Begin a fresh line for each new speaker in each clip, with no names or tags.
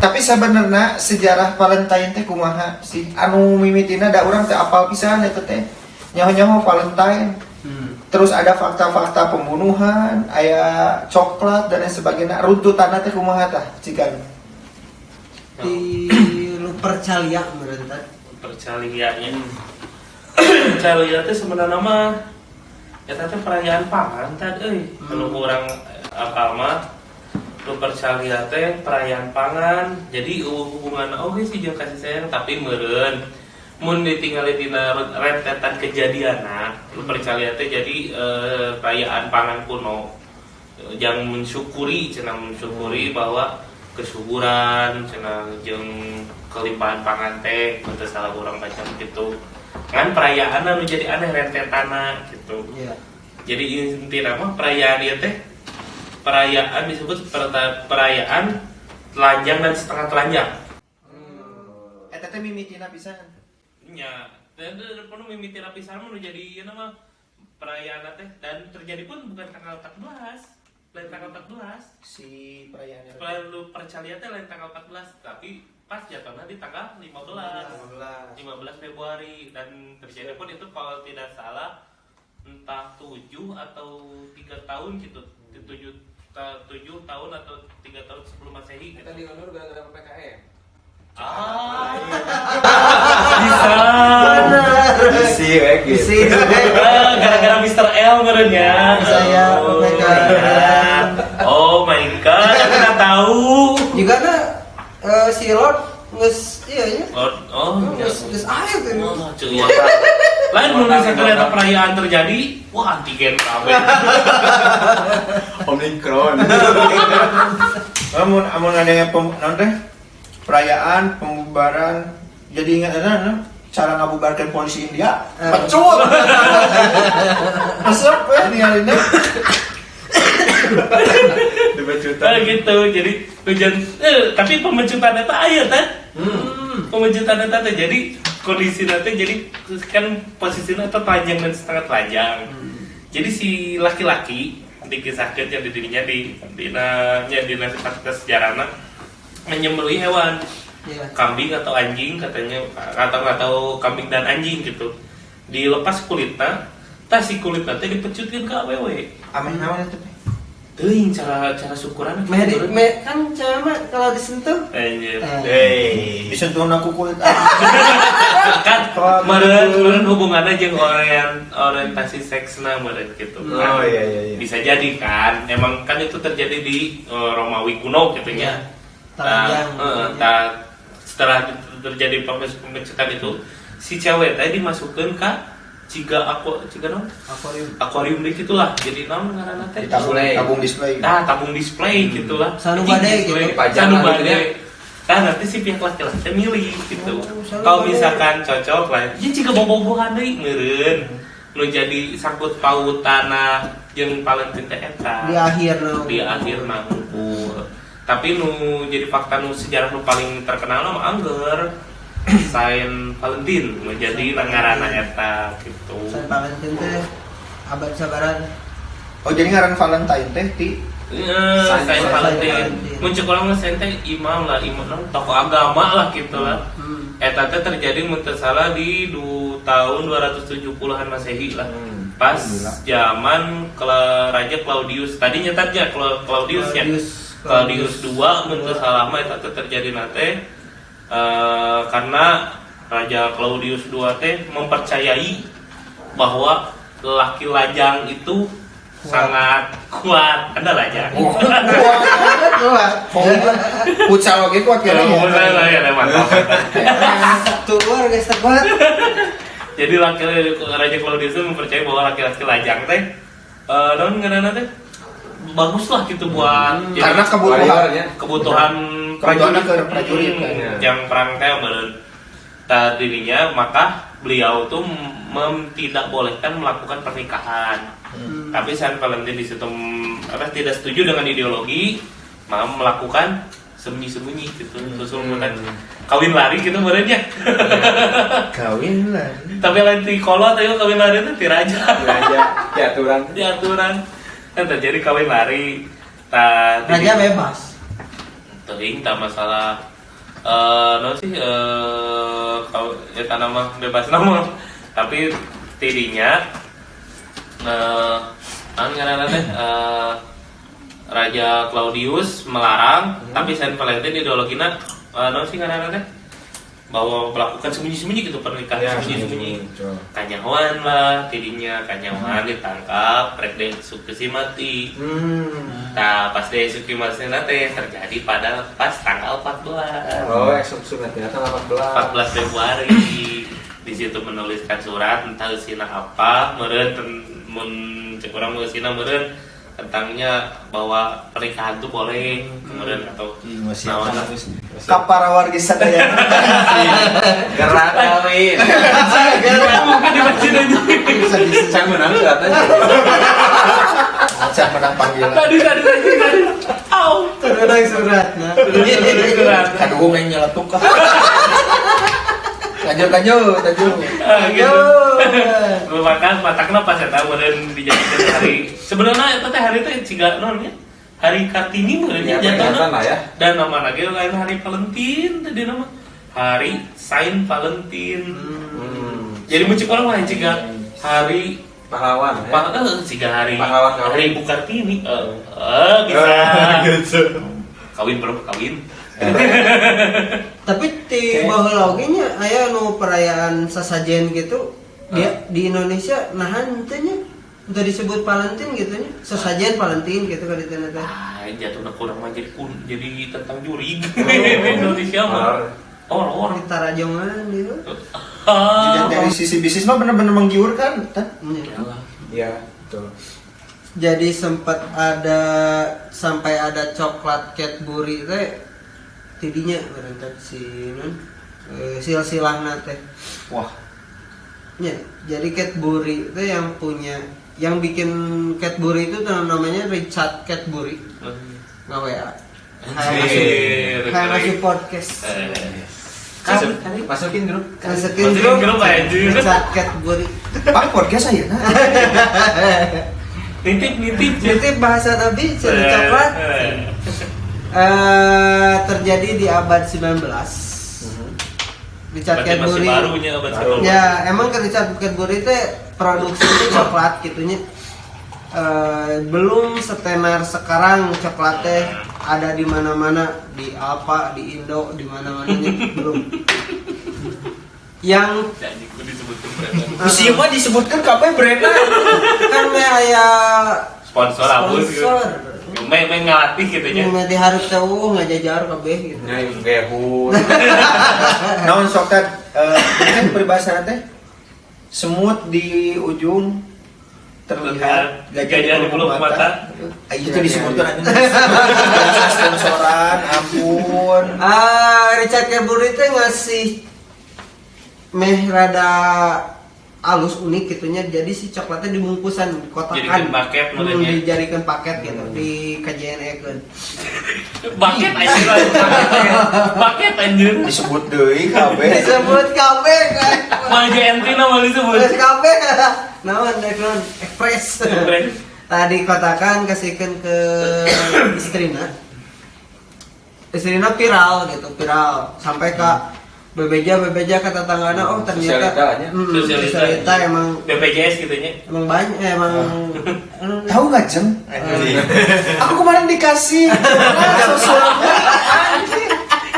Tapi sebenarnya sejarah Valentine teh kumaha sih? Anu mimitina da urang teh apal pisan eta teh. Nyaho-nyaho Valentine. Terus ada fakta-fakta pembunuhan, aya coklat dan lain sebagainya. Runtutanna teh kumaha tah cikan?
Di lu percaya meureun teh.
Percalianya. Percalia teh sebenarnya mah eta teh perayaan pangan teh euy. Anu urang apal mah lu percalia teh perayaan pangan. Jadi hubungan oge sih jeung kasih sayang tapi meureun mun ditinggali dina rentetan kejadianna lu percalia teh jadi perayaan pangan kuno. Yang mensyukuri cenah mensyukuri bahwa kesuburan cenah jeung kelimpahan pangan teh teu salah urang macam gitu. Kan perayaan anu jadi aneh rentetanna gitu.
Iya.
Jadi intina mah perayaan ieu teh perayaan disebut perayaan telanjang dan setengah telanjang.
Eta teh mimitina pisan.
Nya, dan penuh mimiti lapisan nu jadi ieu mah perayaan teh dan terjadi pun bukan tanggal 14, lain tanggal 14.
Si perayaan eta.
Perlu percaya teh lain tanggal 14, tapi pas jatuhnya di tanggal 15 Februari dan terjadi pun itu kalau tidak salah entah 7 atau 3 tahun gitu. 7 tahun atau 3 tahun sebelum Masehi.
Kita diundur gara-gara PPKM.
Bisa.
Isi
Gara-gara Mr. L merenya.
Saya
Oh my god, aku nggak tahu.
Juga si Lord geus ieu nya.
Oh,
Geus aya teh.
oh, cuy. Lain mun bisa kelihatan perayaan terjadi, wah antigen kabeh.
Omikron.
Amun ada yang perayaan pembubaran jadi ingat cara ngabubarkan polisi India pecut asap dialina
dipecutan gitu jadi hujan tapi pemecutan itu aya kan pemecutan itu jadi kondisi nanti jadi kan posisinya itu telanjang dan setengah telanjang jadi si laki-laki dikisahkan yang dirinya di sejarahnya menyembelih hewan kambing atau anjing katanya atau kambing dan anjing gitu dilepas kulitnya tas si kulitnya teh dipecutin ke awewe
amin naon itu
teuing cara syukuran
Kan cewek mah kalau disentuh
anjir
disentuh aku kulit
kan meureun hubungannya jeung orientasi seksna meureun gitu kan.
Oh iya.
Bisa jadi kan emang kan itu terjadi di Romawi kuno gitu nya. Setelah terjadi pembecutan itu si cewek tadi dimasukkan ke akuarium gitulah jadi naon ngaranna teh
tabung display
tabung display gitulah
sanubade gitu
sanubade nanti si pihak laki-laki milih gitu kalau misalkan cocok lah jadi jika bobogohan deui meureun nu jadi sangkut pautana jeung Valentine teh eta di akhirna ngumpul tapi nu jadi fakta nu sejarah nu paling terkenal mah angger Saint Valentine menjadi ngaranna eta gitu.
Saint Valentine teh abad sabaran.
oh jadi ngaran Valentine teh ti
Saint Valentine muncul urang Saint teh imam tokoh agama lah gitu lah eta teh terjadi mun teu salah di tahun 270-an Masehi lah pas zaman Raja Claudius tadi nyetatnya Claudius II mun teu salah mah eta terjadi nate karena Raja Claudius II teh mempercayai bahwa laki lajang itu sangat kuat. Anda lajang.
kuat futsal oge kuat kan
ya mantap.
Keluar guys tepat.
Jadi Raja Claudius itu mempercayai bahwa laki-laki lajang teh naon ngaranna teh bagus lah gitu buat
karena
kebutuhan prajurit yang perang teh dirinya maka beliau tuh tidak bolehkan melakukan pernikahan tapi Saint Valentine di situ tidak setuju dengan ideologi malah melakukan sembunyi-sembunyi gitu terus kawin lari gitu merenya
kawin lari
tapi lain di kolot ayo kawin lari itu di raja diaturan kan terjadi kawin lari
raja bebas
teuing tak masalah no sih kalau ya nama bebas nama tapi tidinya karena Raja Claudius melarang tapi Saint Valentine ideologina no sih karena bahwa melakukan sembunyi-sembunyi gitu pernikahan sembunyi-sembunyi kanyawan lah tidinya kanyawan ditangkap rek Desuki mati nah pas Desuki mati nanti terjadi pada pas tanggal 14
eksekusi mati tanggal 14
Februari di situ menuliskan surat entah usina apa meureun cek urang usina meureun tentangnya bahwa pernikahan itu boleh kemudian atau
kapara warga sadaya
gerak kawin
mungkin dibaca aja
saya menang katanya
saya menang panggilan
tadi au
Terkadang suratnya.
kadugo main nyeletuk lanjut
gitu makan matakna pas eta meureun dijadikan hari sebenarnya eta teh hari teh ciga naon nya hari Kartini meureun jatuhna
ya
dan nama lagi lain hari Valentine tadi nama hari Saint Valentine jadi muncul orang lain ciga hari
pahlawan ya
ciga hari
pahlawan
hari Ibu Kartini bisa kawin belum kawin
Tapi di baheula oge nya aya nu perayaan sasajen gitu. Dia di Indonesia nahan teh nya udah disebut Valentine gitu nya. Sasajen Valentine gitu ka ditanya teh.
Jatuhna kurang mah jadi tentang juri Indonesia mah. Orang
Kita rajongan gitu.
Jadi dari sisi bisnis mah benar-benar menggiurkan kan?
iya betul
Jadi sempat ada sampai ada coklat Cadbury teh tidinya berangkat si non silsilahna teh.
Wah.
Ya, jadi Cadbury itu yang bikin Cadbury itu namanya Richard Cadbury. Nge-WA. Kayak masih podcast.
masukin grup
Masukin grup
aja.
Richard Cadbury.
Pak podcast saya nah.
Nitip
Bahasa Nabi cerita coklat. Terjadi di abad 19. Richard Cadbury.
Barunya abad 19.
Ya, emang Richard Cadbury itu produksinya coklat gitunya. Belum setenar sekarang coklatnya ada di mana-mana di Alfa, di Indo, di mana-mananya belum. Yang
Museum mah disebutkan kabeh brand
kan aya
sponsor abus gitu. Main ngalatih gitu nya.
Yang diharus tahu ngajajar kabeh gitu.
nyai gehun
naon sok teh kan peribahasa teh semut di ujung terlihat
gajah di bulu mata.
Itu disebutkan sponsoran ampun.
Richard Cadbury teh ngasih meh rada alus unik gitunya, jadi si coklatnya dibungkusan kotakan
Jadikan paket modelnya.
dijadikan paket gitu di KJNE-keun.
Paket anjir
Disebut deui kabeh.
Disebut kabeh kan.
Maja entina mah disebut
Terus kabeh naon dekon express. Tadi kotakan kasihkeun ke istrina. Istrina viral sampai ke bebeja ke tetanggana. Oh ternyata sosialita emang
BPJS gitu nya.
emang banyak emang
Tahu nggak Jeng? Aku kemarin dikasih sosial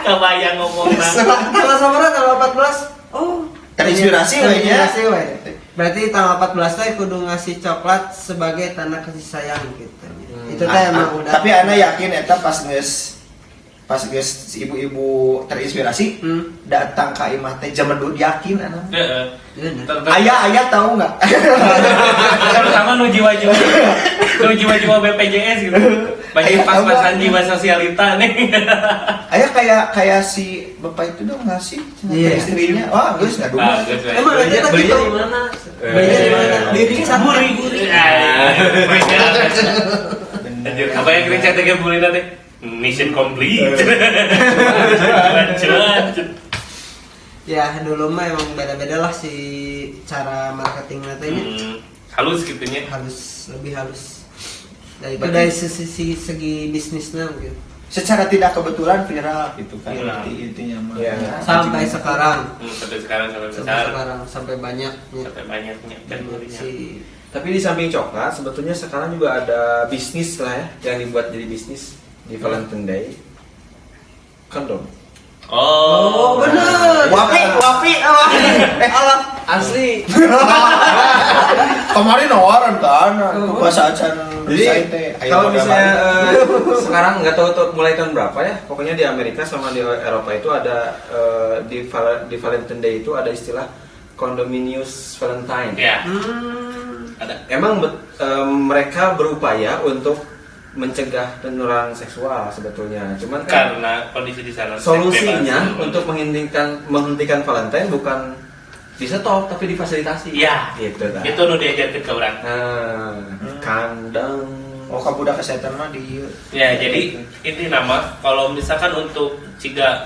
Kebayang ngomongna.
tanggal sabaraha tanggal 14. Oh,
Terinspirasi we nya.
terinspirasi we. Berarti tanggal 14 teh kudu ngasih coklat sebagai tanda kasih sayang gitu. Itu teh emang udah.
Tapi ana yakin eta pas geus si ibu-ibu terinspirasi datang ka imah teh zaman dulu yakin ana.
Heeh.
Ayah tahu nggak?
Sama nu jiwa-jiwa BPJS gitu. Banyak pas-pasan jiwa sosialita nih.
Ayah kayak si bapak itu dong ngasih
Iya.
istrinya. Wah, geus ngadu.
Emang ada
belinya
gitu.
di mana
Belinya di mana? Di Richard
Buri.
Cadbury.
Anjir, apa yang Richard Cadbury tadi? Mission complete.
Ya dulu mah emang beda-beda lah si cara marketing nantinya.
Halus gitunya.
Lebih halus. Dari segi bisnisnya gitu.
secara tidak kebetulan viral gitu kan.
Viral.
Intinya mah.
Iya.
Ya,
Sampai sekarang.
Sampai sekarang sampai
Sampai
besar.
sekarang sampai banyak
Sampai banyaknya kategorinya.
si
Tapi di samping coklat, sebetulnya sekarang juga ada bisnis lah ya, yang dibuat jadi bisnis di Valentine Day. Kondom.
Oh,
bener.
Wapi.
alat
Asli.
Kemarin nawaran kan, bahasa acan
Jadi kalau misalnya sekarang nggak tahu tuh mulai tahun berapa ya, pokoknya di Amerika sama di Eropa itu ada di Valentine Day itu ada istilah Condominious Valentine.
ya.
Hmm.
Ada.
Emang mereka berupaya untuk mencegah penularan seksual sebetulnya, cuman kan
Karena kondisi di sana
solusinya
bebas.
untuk menghentikan Valentine bukan di stop tapi difasilitasi.
Ya.
Gitu kan.
Itu nu diajarkeun ka urang.
Nah, kandang.
oh kabudak kesehatan mah di
Ya, jadi ini nama kalau misalkan untuk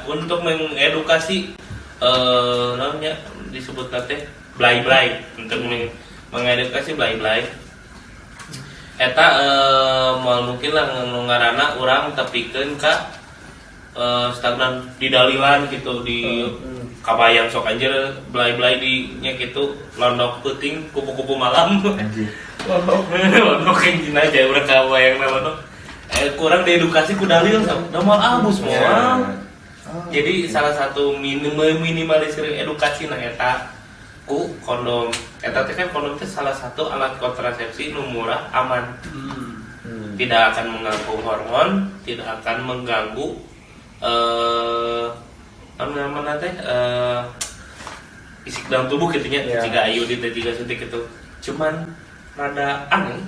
untuk mengedukasi namanya disebut nanti blay-blay untuk mengedukasi blay-blay. Eta moal mungkin lah ngaranna urang tepikeun ka stagnan di dalilan gitu di kabayang sok anjir blay-blay di nya gitu londok peuting kupu-kupu malam. Londok anjing aja urang kabayang londok. Kurang diedukasi ku dalil da moal abus moal. Jadi salah satu minimalisir edukasi na eta ku kondom. Eta teh kan kondom teh salah satu alat kontrasepsi nu murah, aman. Tidak akan mengganggu hormon, tidak akan mengganggu namanya teh fisik dalam tubuh gitu nya.
Ya.
Jika ayu di teh jika suntik itu. Cuman rada aneh.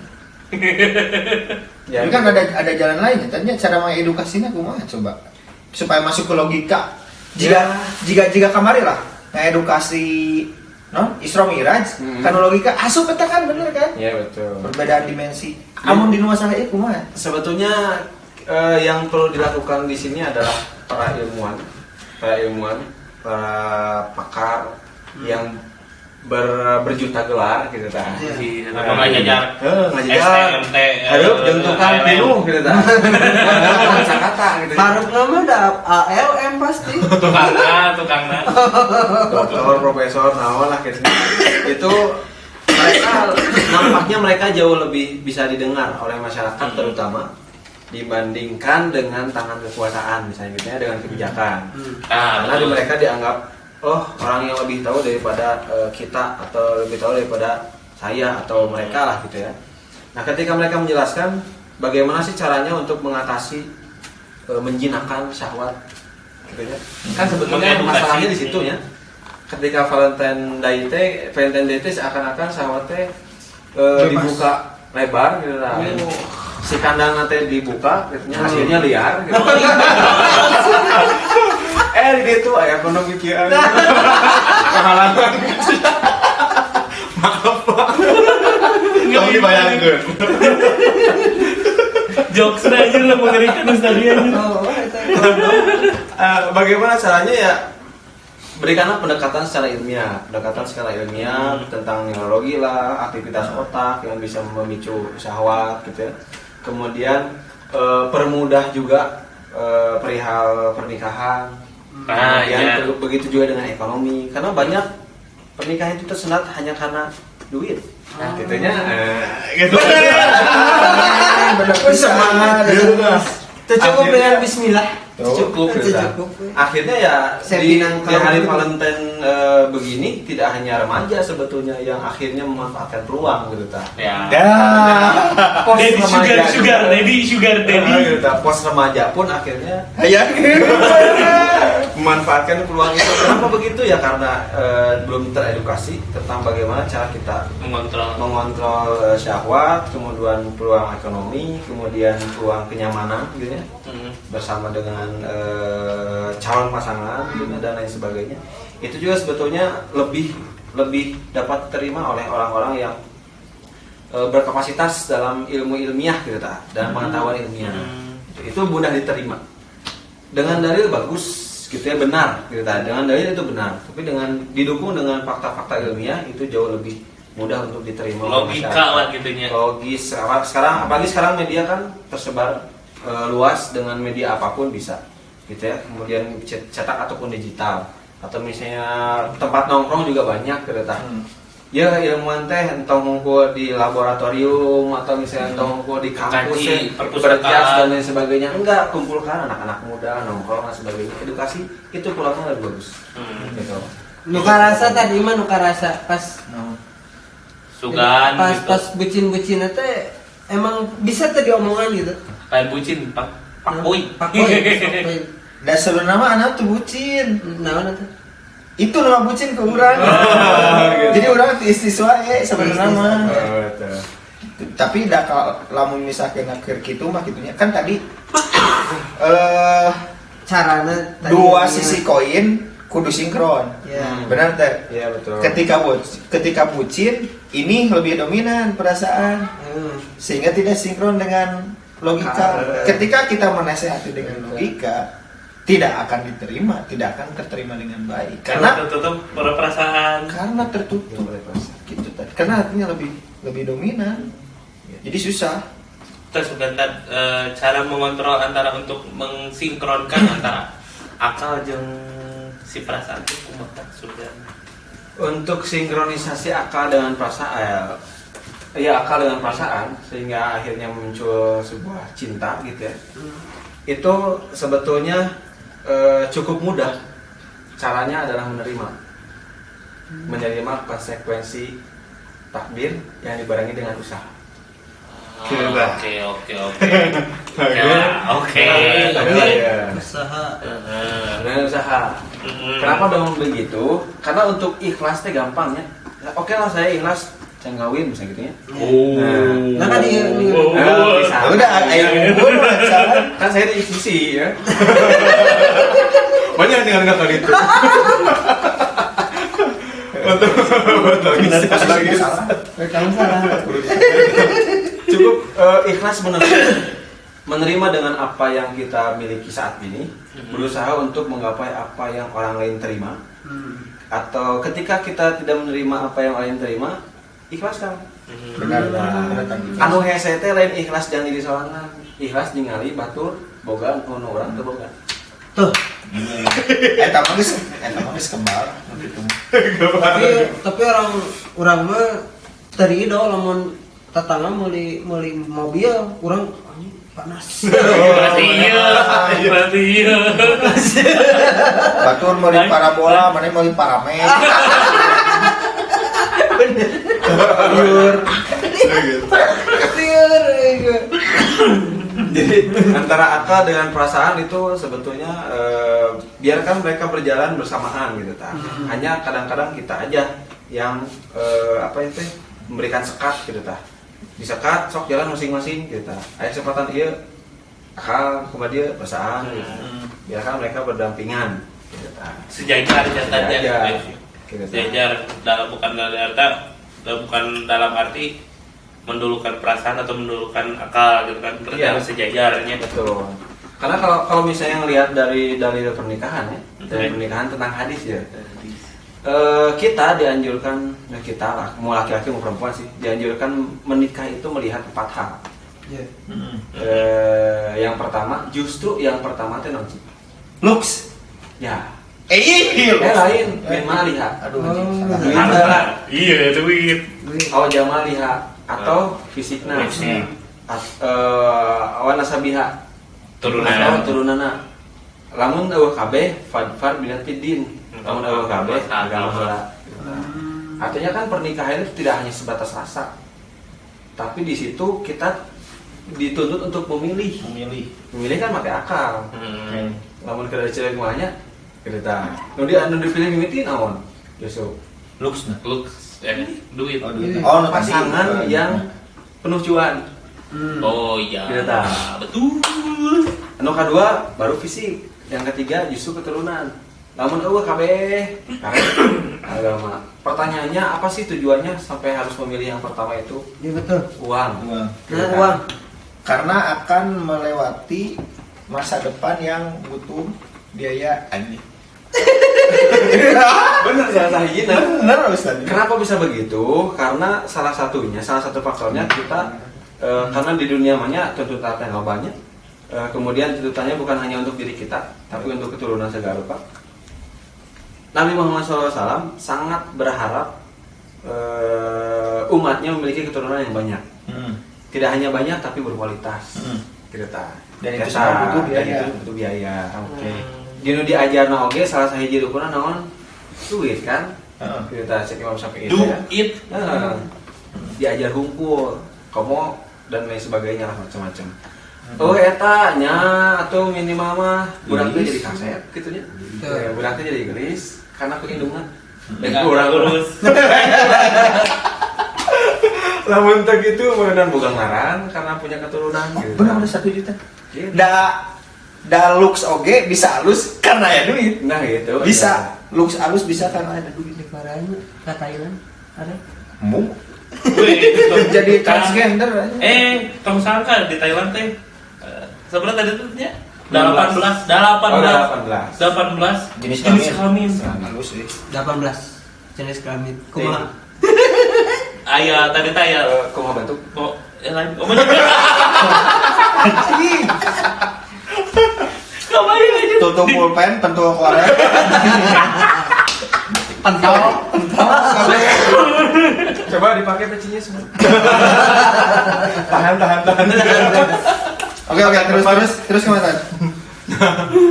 Ya,
Tapi kan ada jalan lain ya, tanya cara mengedukasinya kumaha coba supaya masuk ke logika. Jika kemarin lah ngedukasi non Isra Miraj kan logika asup eta kan bener kan?
ya betul.
Perbedaan dimensi. Amun di nu masalah ieu kumaha?
Sebetulnya yang perlu dilakukan di sini adalah para ilmuwan, para pakar yang berjuta gelar gitu kan.
Si ngajajar
Ngajajar.
STMT
Hareup jentukan pinuh gitu kan. Kata gitu.
Harap nama ada ALM pasti.
tukangna
Dokter, profesor, naon lah gitu. Itu mereka jauh lebih bisa didengar oleh masyarakat terutama dibandingkan dengan tangan kekuasaan misalnya gitu ya, dengan kebijakan. Karena di mereka dianggap orang yang lebih tahu daripada kita atau lebih tahu daripada saya atau mereka lah gitu ya. Nah, ketika mereka menjelaskan bagaimana sih caranya untuk mengatasi menjinakkan syahwat gitu ya. Kan sebetulnya masalahnya di situ ya. Ketika Valentine Day teh seakan-akan syahwat teh dibuka lebar gitu lah. Si kandang nanti dibuka, hasilnya liar gitu. Gitu ayah kondom pikiran. Kehalangan. Maaf Pak. Kamu dibayangkan.
jokes aja lah mengerikan stadion.
Bagaimana caranya ya? Berikanlah pendekatan secara ilmiah tentang neurologi lah, aktivitas otak yang bisa memicu syahwat gitu ya. Kemudian permudah juga perihal pernikahan. Begitu juga dengan ekonomi, karena banyak pernikahan itu tersendat hanya karena duit. Nah, gitunya gitu.
Bener semangat.
Cukup dengan bismillah.
Cukup. Akhirnya ya di hari Valentine begini tidak hanya remaja sebetulnya yang akhirnya memanfaatkan peluang gitu ta.
Ya.
Daddy sugar daddy. Pos remaja pun akhirnya memanfaatkan peluang itu. Kenapa begitu ya? Karena belum teredukasi tentang bagaimana cara kita mengontrol syahwat, kemudian peluang ekonomi, kemudian peluang kenyamanan gitu ya. Bersama dengan calon pasangan gitu, dan lain sebagainya. Itu juga sebetulnya lebih dapat diterima oleh orang-orang yang berkapasitas dalam ilmu ilmiah gitu ta, dan pengetahuan ilmiah. Itu mudah diterima. Dengan dalil bagus gitu ya, benar gitu ta. Dengan dalil itu benar, tapi dengan didukung dengan fakta-fakta ilmiah itu jauh lebih mudah untuk diterima.
Logika lah gitunya.
Logis. Sekarang apalagi sekarang media kan tersebar luas dengan media apapun bisa gitu ya, kemudian cetak ataupun digital, atau misalnya tempat nongkrong juga banyak gitu ya, ilmuwan teh entah ngumpul di laboratorium atau misalnya entah ngumpul di kampus ya, berjas dan lain sebagainya, enggak, kumpulkan anak-anak muda nongkrong dan sebagainya, edukasi itu pulangnya lebih bagus gitu.
Nuka rasa tadi mah nuka rasa pas
Sugan
pas
gitu.
pas bucin teh emang bisa tadi omongan gitu.
Kayak bucin, pak boy.
Pak boy.
Dan sebenarnya mah anak tuh bucin.
Naon atuh?
Itu nama bucin ke orang. Jadi orang istiswa sebenarnya mah. Tapi dah kalau lamun misalkan akhir gitu mah gitunya kan tadi
Carana tadi
dua sisi koin kudu sinkron.
Ya.
Benar teh?
Iya betul.
Ketika bucin ini lebih dominan perasaan sehingga tidak sinkron dengan logika. Ketika kita menasehati dengan logika tidak akan terterima dengan baik
Karena tertutup perasaan.
karena tertutup gitu tadi. Karena artinya lebih dominan. Jadi susah.
Terus bentar cara mengontrol antara untuk mensinkronkan antara akal jeung si perasaan itu kumaha sudah.
Untuk sinkronisasi akal dengan perasaan, akal dengan perasaan sehingga akhirnya muncul sebuah cinta gitu ya. Itu sebetulnya cukup mudah. Caranya adalah menerima konsekuensi takdir yang dibarengi dengan usaha.
Oke.
usaha.
Dengan usaha. Kenapa dong begitu? Karena untuk ikhlas teh gampang ya. Oke lah saya ikhlas saya ngawin misalnya gitu ya.
Nah kan dia
Bisa.
Udah ayo ngumpul pacaran.
Kan saya di sisi ya. Banyak dengan nggak kali itu.
kamu salah.
Cukup ikhlas menerima dengan apa yang kita miliki saat ini, berusaha untuk menggapai apa yang orang lain terima. Atau ketika kita tidak menerima apa yang orang lain terima, ikhlaskan.
Benar.
Anu hese teh lain ikhlas jeung diri sorangan, ikhlas ningali batur boga anu urang teu boga.
Tuh.
Eta mah geus kembar gitu.
Tapi orang mah teri do lamun tatangga meuli mobil urang panas.
Berarti iya.
Batur meuli parabola, mana meuli paramed. Bener.
Jadi antara akal dengan perasaan itu sebetulnya biarkan mereka berjalan bersamaan gitu ta. Hanya kadang-kadang kita aja yang memberikan sekat gitu ta. Disekat sok jalan masing-masing gitu ta. Aya kesempatan ieu akal kepada dia perasaan gitu. Biarkan mereka berdampingan gitu ta.
Sejajar jatanya.
Gitu ta.
Sejajar bukan dalam arti mendulukan perasaan atau mendulukan akal gitu kan, berarti harus sejajarnya.
Betul. Karena kalau misalnya ngelihat dari pernikahan ya, dari pernikahan tentang hadis ya, kita dianjurkan, kita lah, mau laki-laki mau perempuan sih, dianjurkan menikah itu melihat 4 hal. Yang pertama, justru yang pertama itu nanti
Lux.
ya.
Lain.
Memang lihat.
Aduh,
Iya, duit.
Jama lihat atau fisikna. Awan sabiha turunana. Lamun eueuh kabeh fadfar bilatidin. Lamun eueuh kabeh agama heula. Artinya kan pernikahan itu tidak hanya sebatas rasa. Tapi di situ kita dituntut untuk memilih. Memilih kan pakai akal. Lamun kada cewek muanya kita. Nu dipilih mimiti naon? Justru
Lux.
Duit.
Pasangan yang penuh cuan.
Oh iya.
Kita.
Betul.
Anu kedua baru fisik. Yang ketiga justru keturunan. Namun eueuh kabeh agama. Pertanyaannya apa sih tujuannya sampai harus memilih yang pertama itu?
Iya betul.
Uang.
Uang.
Karena akan melewati masa depan yang butuh biaya anjing.
Bener salah hina.
Bener Ustaz.
Kenapa bisa begitu? Karena salah satu faktornya kita karena di dunia banyak tuntutan yang banyak, Kemudian tuntutannya bukan hanya untuk diri kita, tapi untuk keturunan segala rupa. Nabi Muhammad SAW sangat berharap umatnya memiliki keturunan yang banyak. Tidak hanya banyak, tapi berkualitas. Kita.
Dan itu semua butuh biaya.
Dan itu butuh biaya. Oke. Dinu diajarna oge salah sahiji rukunna naon? Duit kan? Kita cek Imam Syafi'i
Duit.
Diajar hunkul, komo dan lain sebagainya lah macam-macam. Oh eta nya atau minimal mah budak teh jadi kaset kitu nya. Budak teh jadi gelis karena keindungan. Dan kurang urus. Lamun teh gitu meunang boga ngaran karena punya keturunan gitu.
Benar ada 1 juta.
Gitu.
Da looks oge bisa halus karena ya duit.
Nah gitu.
Bisa looks halus bisa karena ada duit.
Barangnya ke Thailand ada.
Mau jadi transgender aja.
Tong sangka di Thailand teh seberapa tadi tuh nya?
18.
18
jenis
kelamin.
Halus sih.
18 jenis kelamin. Kumaha?
Aya tadi teh aya
Kumaha bentuk?
oh lain. Oh bener. Kemarin aja.
Tutup pulpen, pentul korea. Pentol.
Coba dipakai pecinya semua. tahan.
Oke, terus kemana?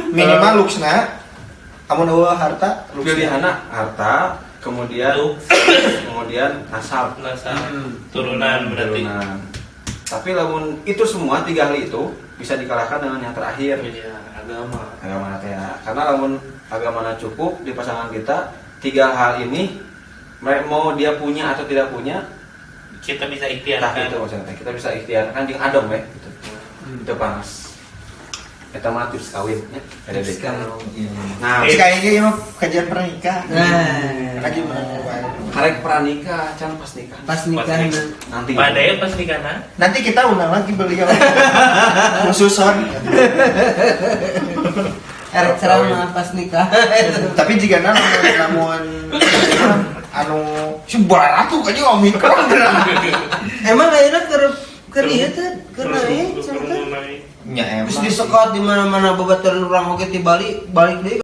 Minimal looksna, amun eueuh harta,
Pilihanna harta, kemudian nasab.
Turunan berarti.
Tapi lamun itu semua 3 hal itu bisa dikalahkan dengan yang terakhir.
Iya, agama
teh ya. Karena lamun agamana cukup di pasangan kita, 3 hal ini mau dia punya atau tidak punya,
kita bisa
nah
ikhtiarkan.
itu maksudnya kita bisa ikhtiarkan jeung adem ya gitu. Itu panas. Eta mah tips kawin nya. Ada deh. Nah,
kayaknya ya mah kajian pernikahan.
Nah,
Lagi mana?
karek pranikah, can pas nikah.
pas nikah
Nanti.
Padahal pas nikahna.
Nanti kita undang lagi beliau. Khususon.
erek ceramah pas nikah.
Tapi jika namun anu sebulan ratu aja omikron.
Emang ayeuna keur ieu teh keur naik cenah.
Ya
Terus disekot di mana-mana babaturan urang oge ti balik deui